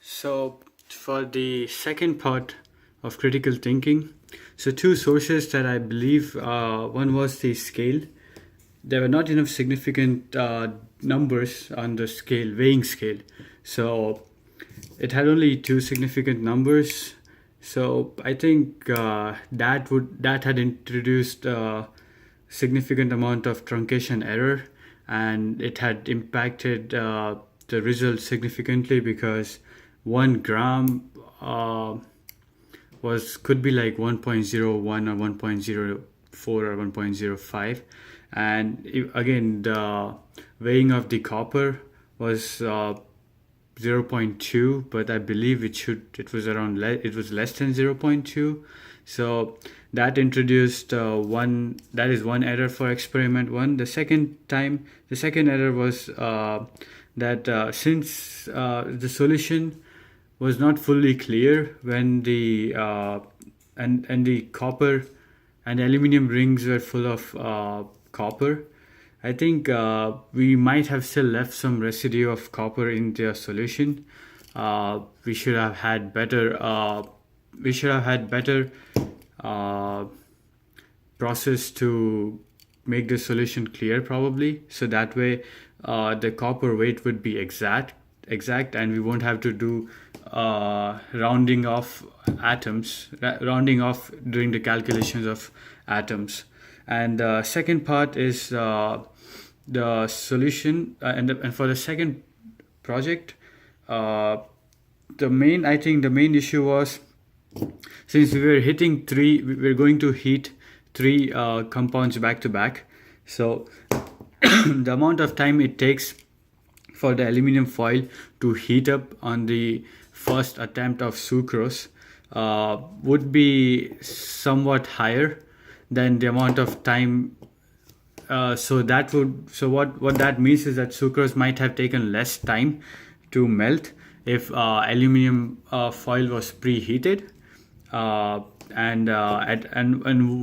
So, for the second part of critical thinking, so two sources that I believe, one was the scale. There were not enough significant numbers on the scale, weighing scale. So, it had only two significant numbers. So, I think that had introduced a significant amount of truncation error, and it had impacted the results significantly because 1 gram was could be like 1.01 or 1.04 or 1.05, and again the weighing of the copper was 0.2, but I believe it was around it was less than 0.2. So that introduced that is one error for experiment one. The second error was that since the solution was not fully clear when the and the copper and aluminum rings were full of copper. I think we might have still left some residue of copper in the solution. We should have had better. We should have had better uh, process to make the solution clear, probably. So that way, the copper weight would be exact, and we won't have to do rounding off during the calculations of atoms. And the second part is the solution, and for the second project, uh, the main issue was, since we were going to heat three compounds back to back. So the amount of time it takes for the aluminum foil to heat up on the first attempt of sucrose would be somewhat higher than the amount of time. What that means is that sucrose might have taken less time to melt if aluminum foil was preheated, and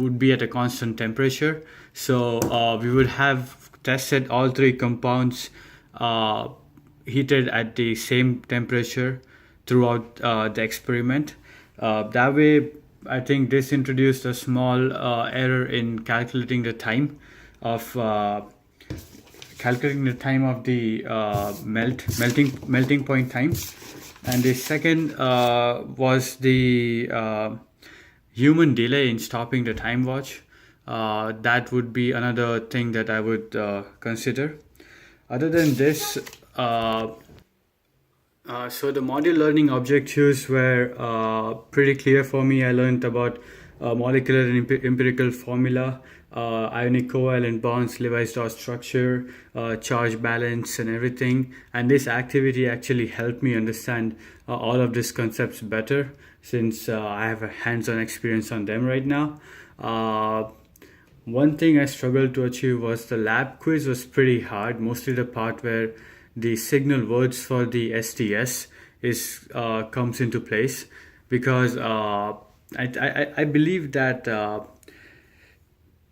would be at a constant temperature. So we would have tested all three compounds heated at the same temperature throughout the experiment. That way, I think this introduced a small error in of calculating the time of the melting point time. And the second was the human delay in stopping the time watch. That would be another thing that I would consider. Other than this, so the module learning objectives were pretty clear for me. I learned about molecular and empirical formula, ionic covalent bonds, Lewis-Dot structure, charge balance, and everything. And this activity actually helped me understand all of these concepts better, since I have a hands-on experience on them right now. One thing I struggled to achieve was the lab quiz was pretty hard, mostly the part where the signal words for the STS is comes into place, because I believe that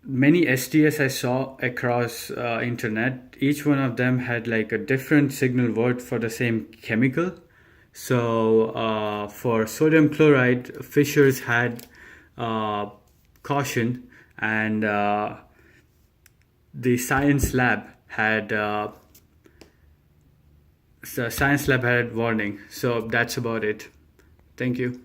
many STS I saw across internet, each one of them had like a different signal word for the same chemical. So for sodium chloride, Fisher's had caution, and the science lab had warning. So that's about it. Thank you.